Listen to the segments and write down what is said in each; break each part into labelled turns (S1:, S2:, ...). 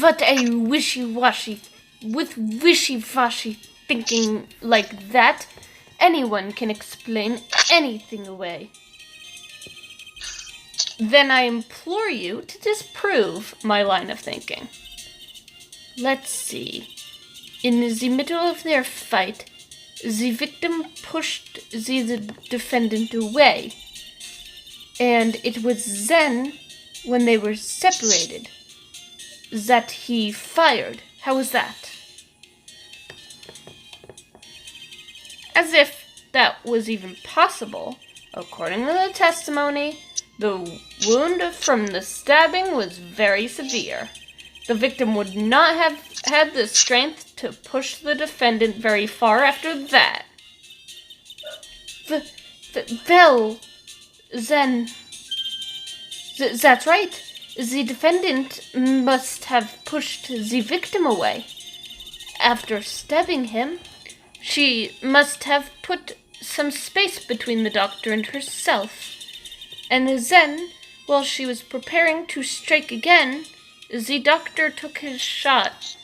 S1: What are you wishy-washy? With wishy-washy thinking like that, anyone can explain anything away. Then I implore you to disprove my line of thinking. Let's see. In the middle of their fight, the victim pushed the defendant away. And it was then, when they were separated, that he fired. How was that? As if that was even possible, according to the testimony, the wound from the stabbing was very severe. The victim would not have had the strength to push the defendant very far after that. Well, then... That's right. The defendant must have pushed the victim away. After stabbing him, she must have put some space between the doctor and herself. And then, while she was preparing to strike again, the doctor took his shot.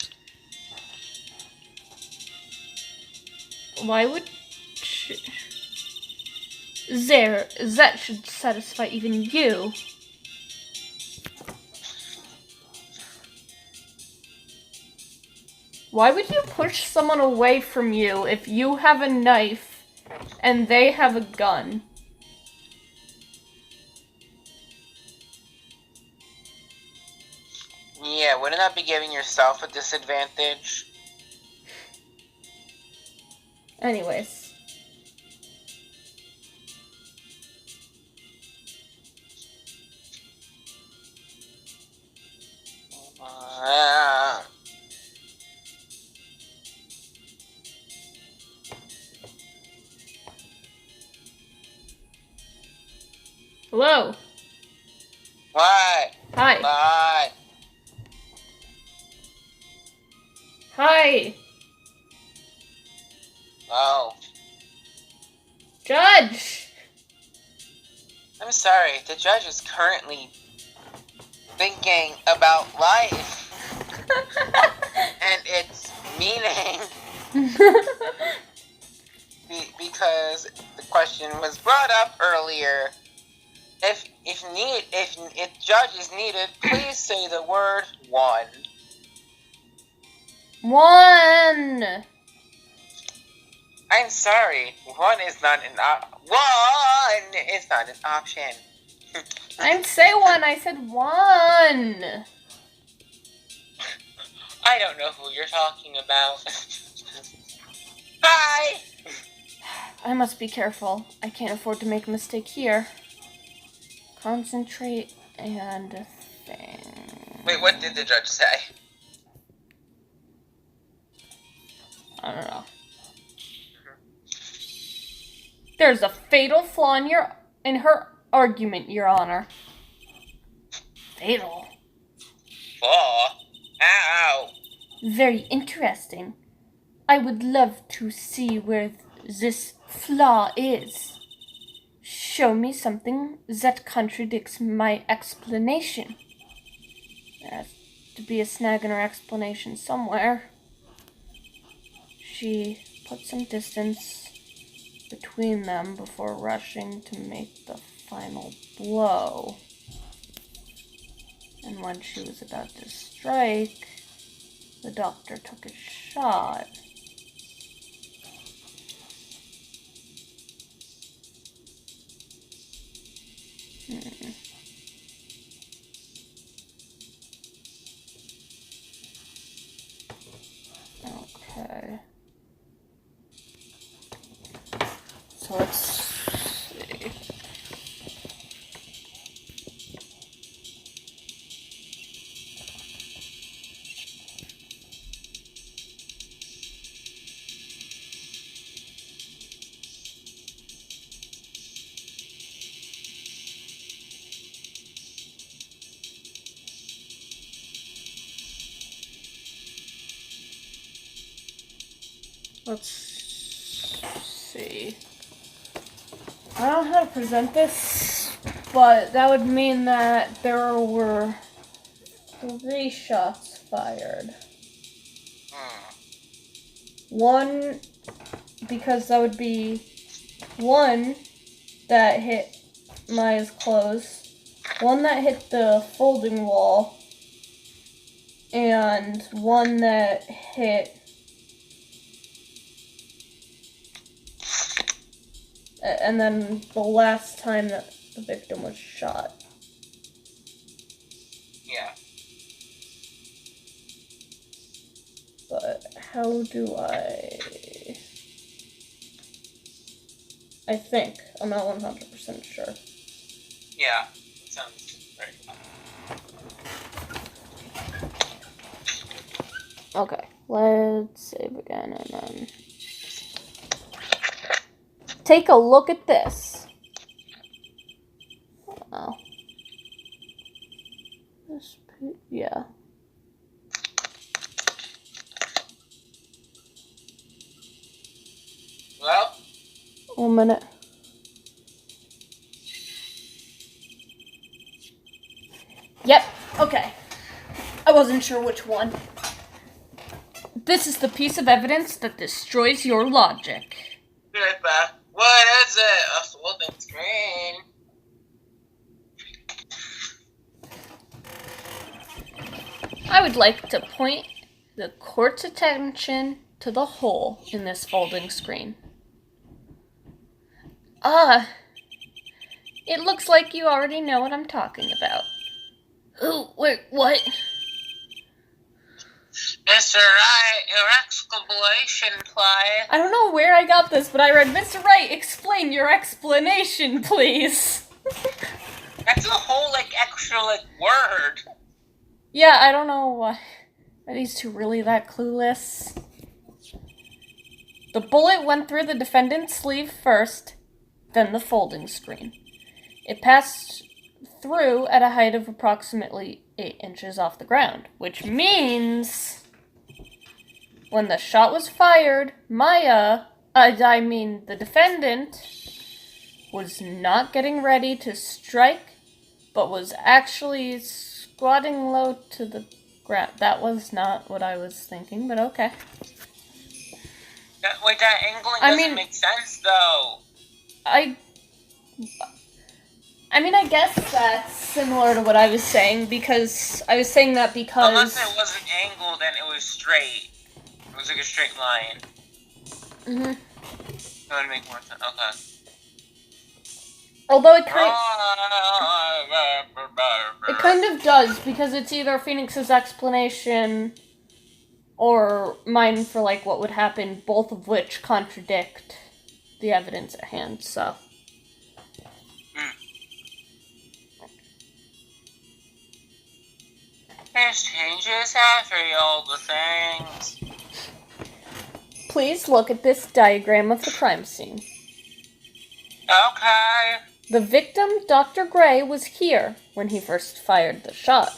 S1: Why would she... There, that should satisfy even you. Why would you push someone away from you if you have a knife and they have a gun?
S2: Yeah, wouldn't that be giving yourself a disadvantage?
S1: Anyways. Hello.
S2: What?
S1: Hi.
S2: What?
S1: Hi.
S2: Oh.
S1: Judge.
S2: I'm sorry, the judge is currently thinking about life and its meaning. Because the question was brought up earlier. If judge is needed, please say the word one.
S1: One.
S2: I'm sorry, one is not an option.
S1: I didn't say one, I said one.
S2: I don't know who you're talking about. Hi!
S1: I must be careful. I can't afford to make a mistake here. Concentrate and think.
S2: Wait, what did the judge say?
S1: I don't know. There's a fatal flaw in her argument, Your Honor. Fatal?
S2: Flaw? Ow!
S1: Very interesting. I would love to see where this flaw is. Show me something that contradicts my explanation. There has to be a snag in her explanation somewhere. She put some distance between them before rushing to make the final blow. And when she was about to strike, the doctor took a shot. Okay. So let's see. Let's see. I don't know how to present this, but that would mean that there were 3 shots fired.
S2: Hmm.
S1: One, because that would be one that hit Maya's clothes, one that hit the folding wall, and one that hit... And then the last time that the victim was shot.
S2: Yeah.
S1: But how do I think. I'm not 100% sure.
S2: Yeah. Sounds very fun.
S1: Okay, let's save again and then... Take a look at this. Oh. Yeah.
S2: Well?
S1: 1 minute. Yep, okay. I wasn't sure which one. This is the piece of evidence that destroys your logic.
S2: What is it? A folding screen.
S1: I would like to point the court's attention to the hole in this folding screen. It looks like you already know what I'm talking about. Oh, wait, what?
S2: Mr. Wright, your explanation, please.
S1: I don't know where I got this, but I read, Mr. Wright, explain your explanation, please.
S2: That's a whole, extra, word.
S1: Yeah, I don't know why. Are these two really that clueless? The bullet went through the defendant's sleeve first, then the folding screen. It passed through at a height of approximately 8 inches off the ground, which means when the shot was fired, the defendant, was not getting ready to strike, but was actually squatting low to the ground. That was not what I was thinking, but okay.
S2: That angling doesn't make sense, though.
S1: I guess that's similar to what I was saying, because I was saying that because...
S2: Unless it wasn't angled and it was straight. It was like a straight line.
S1: Mm-hmm.
S2: That would make more sense. Okay.
S1: Although it kind of does, because it's either Phoenix's explanation or mine for, what would happen, both of which contradict the evidence at hand, so...
S2: There's changes after all the things.
S1: Please look at this diagram of the crime scene.
S2: Okay.
S1: The victim, Dr. Gray, was here when he first fired the shot.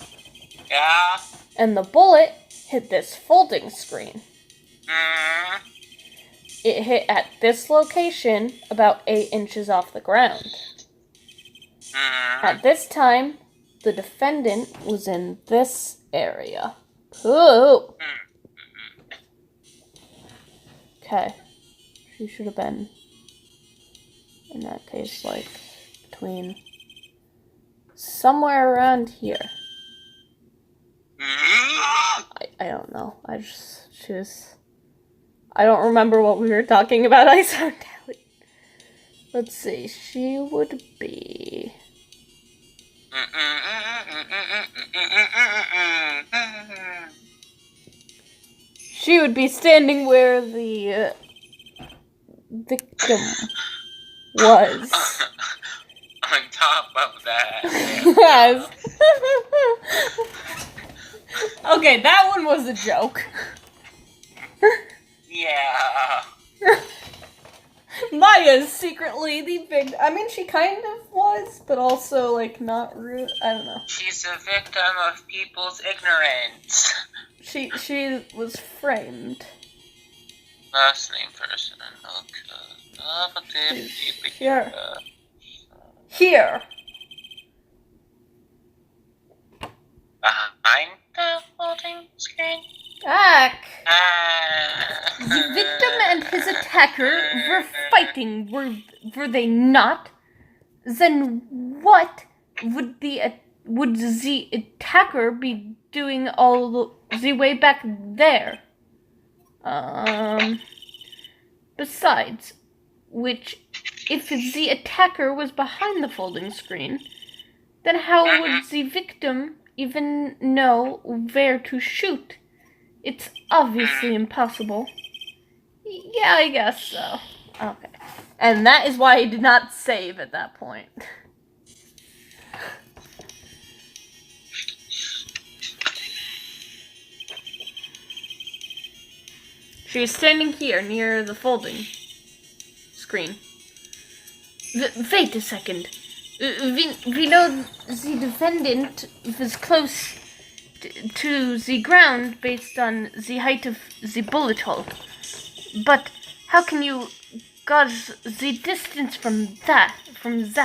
S2: Yeah.
S1: And the bullet hit this folding screen. It hit at this location about 8 inches off the ground. At this time, the defendant was in this area. Ooh. Okay. She should have been, in that case, between somewhere around here. I don't know. I don't remember what we were talking about. I zoned out. Let's see. She would be... She would be standing where the victim was.
S2: On top of that.
S1: Yes. Okay, that one was a joke.
S2: Yeah.
S1: Maya's secretly the big... she kind of was, but also, not real... I don't know.
S2: She's a victim of people's ignorance.
S1: She was framed.
S2: Last name person. Okay.
S1: Here. Here.
S2: Behind the folding folding screen?
S1: The victim and his attacker were fighting, were they not? Then what would the attacker be doing all the way back there? Besides which, if the attacker was behind the folding screen, then how would the victim even know where to shoot? It's obviously impossible. Yeah, I guess so. Okay. And that is why I did not save at that point. She is standing here near the folding screen. Wait a second. We know the defendant was close to the ground based on the height of the bullet hole. But how can you gauge the distance from that? Isn't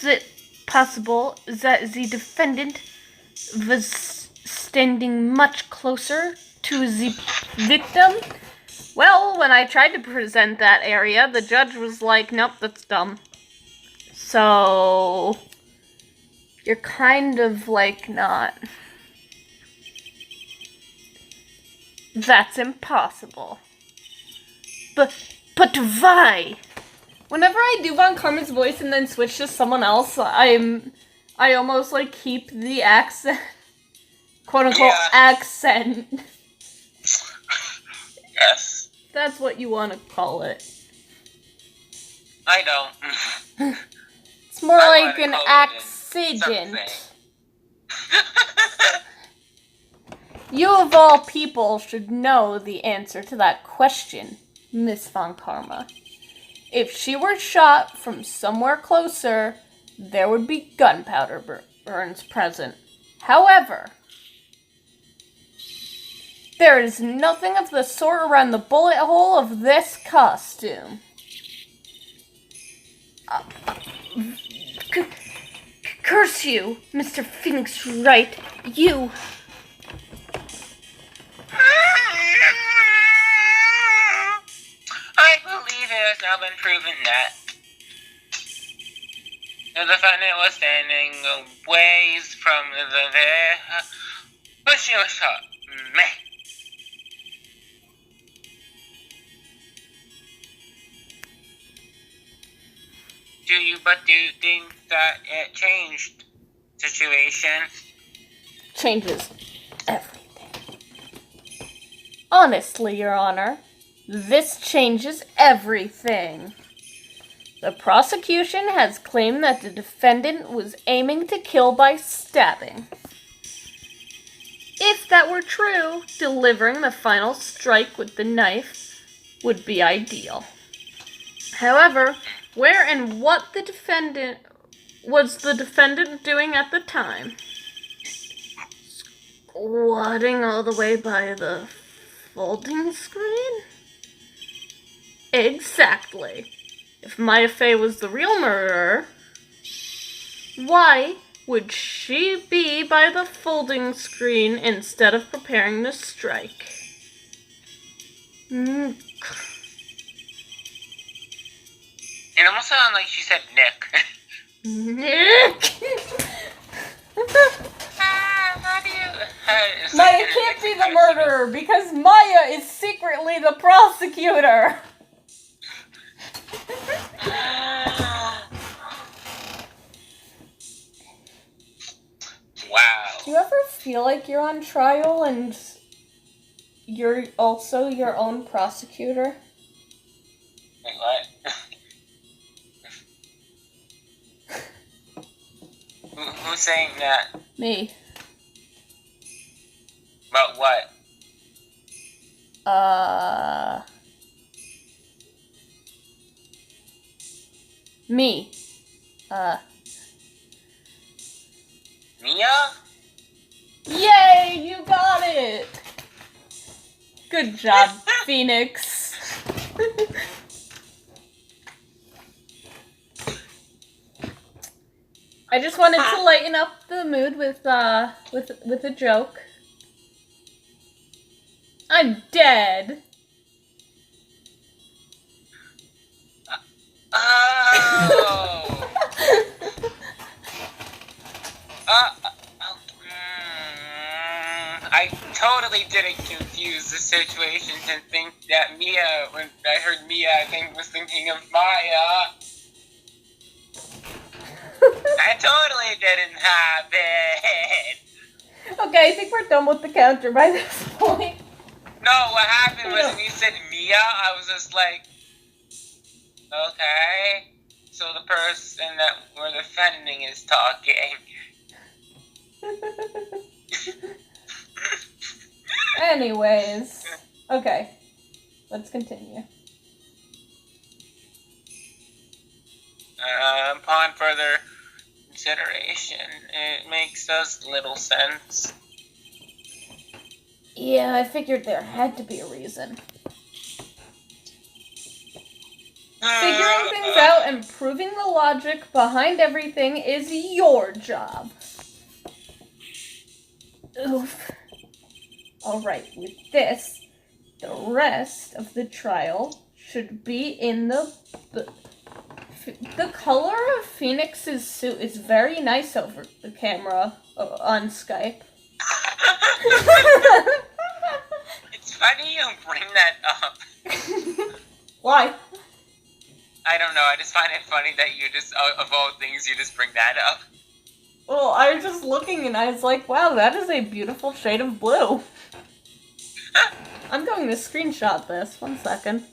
S1: it possible that the defendant was standing much closer to the victim? Well, when I tried to present that area, the judge was like, nope, that's dumb. So, you're kind of like not. That's impossible. But why? Whenever I do Von Karma's voice and then switch to someone else, I almost like keep the accent, quote unquote accent.
S2: Yes.
S1: That's what you want to call it.
S2: I don't.
S1: It's more like an accident. You of all people should know the answer to that question, Miss Von Karma. If she were shot from somewhere closer, there would be gunpowder burns present. However, there is nothing of the sort around the bullet hole of this costume. Curse you, Mr. Phoenix Wright. You...
S2: I believe it has now been proven that the defendant was standing a ways from but she was shot. Meh. Do you think that it changed situation?
S1: Changes everything. Honestly, Your Honor, this changes everything. The prosecution has claimed that the defendant was aiming to kill by stabbing. If that were true, delivering the final strike with the knife would be ideal. However, where and what was the defendant doing at the time? Squatting all the way by the folding screen? Exactly. If Maya Fey was the real murderer, why would she be by the folding screen instead of preparing to strike?
S2: It almost sounded like she said Nick.
S1: Nick!
S2: Maya
S1: Maya can't be the murderer because Maya is secretly the prosecutor.
S2: Wow.
S1: Do you ever feel like you're on trial and you're also your own prosecutor?
S2: Wait, what? Who's saying that?
S1: Me.
S2: About what?
S1: Me.
S2: Mia?
S1: Yay, you got it! Good job, Phoenix. I just wanted to lighten up the mood with a joke. I'm dead.
S2: Oh. I totally didn't confuse the situation and think that Mia, when I heard Mia, I think was thinking of Maya. I totally didn't have it.
S1: Okay, I think we're done with the counter by this point.
S2: No, what happened was when you said Mia, I was just like, okay. So the person that we're defending is talking.
S1: Anyways. Okay. Let's continue.
S2: Upon further consideration, it makes us little sense.
S1: Yeah, I figured there had to be a reason. Figuring things out and proving the logic behind everything is your job. Oof. Alright, with this, the rest of the trial should be in the color of Phoenix's suit is very nice over the camera on Skype.
S2: It's funny you bring that up.
S1: Why?
S2: I don't know, I just find it funny that you just, of all things, you just bring that up.
S1: Well, I was just looking and I was like, wow, that is a beautiful shade of blue. I'm going to screenshot this. 1 second.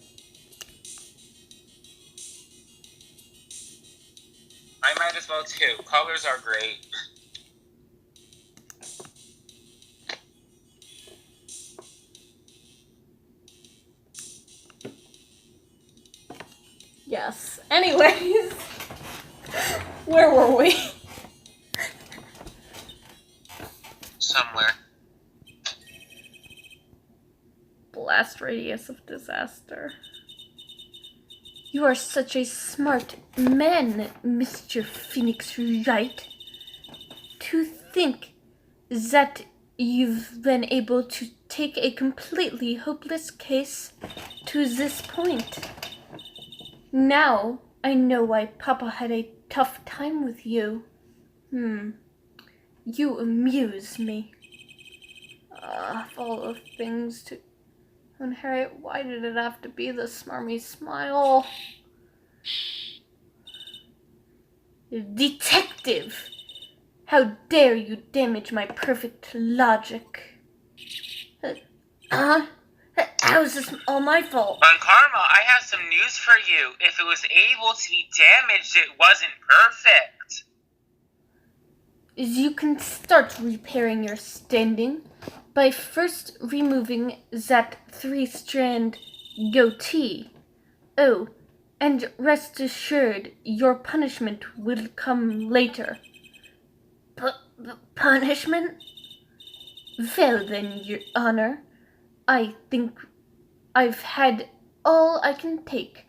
S2: I might as well too. Colors are great.
S1: Yes. Anyways. Where were we?
S2: Somewhere.
S1: Blast radius of disaster. You are such a smart man, Mr. Phoenix Wright. To think that you've been able to take a completely hopeless case to this point. Now I know why Papa had a tough time with you. You amuse me. Of all the things to inherit, why did it have to be the smarmy smile? Detective! How dare you damage my perfect logic? How is this all my fault?
S2: Von Karma, I have some news for you. If it was able to be damaged, it wasn't perfect.
S1: You can start repairing your standing by first removing that 3-strand goatee. Oh, and rest assured your punishment will come later. Punishment? Well then, Your Honor, I think I've had all I can take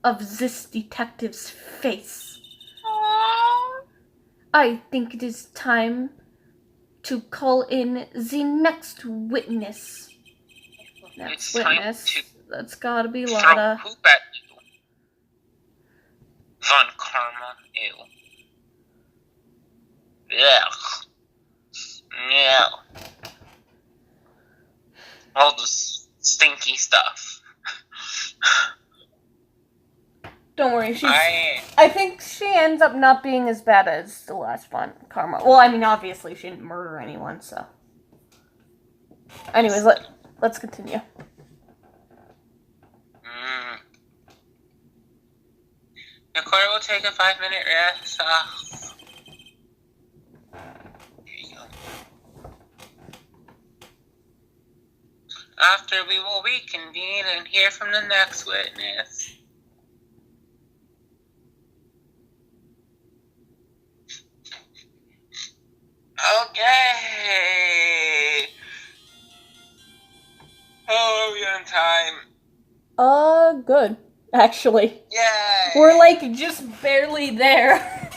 S1: of this detective's face. I think it is time to call in the next witness. Next witness. That's gotta be Lada.
S2: Throw poop at you. Von Karma, ew. Ugh. Yeah. All this stinky stuff.
S1: Don't worry, I think she ends up not being as bad as the last one, Karma. Well, I mean, obviously she didn't murder anyone, so. Anyways, let's continue.
S2: The court will take a 5-minute rest. After we will reconvene and hear from the next witness. Okay. Oh, we on time.
S1: Good, actually.
S2: Yay.
S1: We're like just barely there.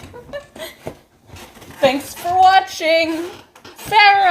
S1: Thanks for watching, Sarah.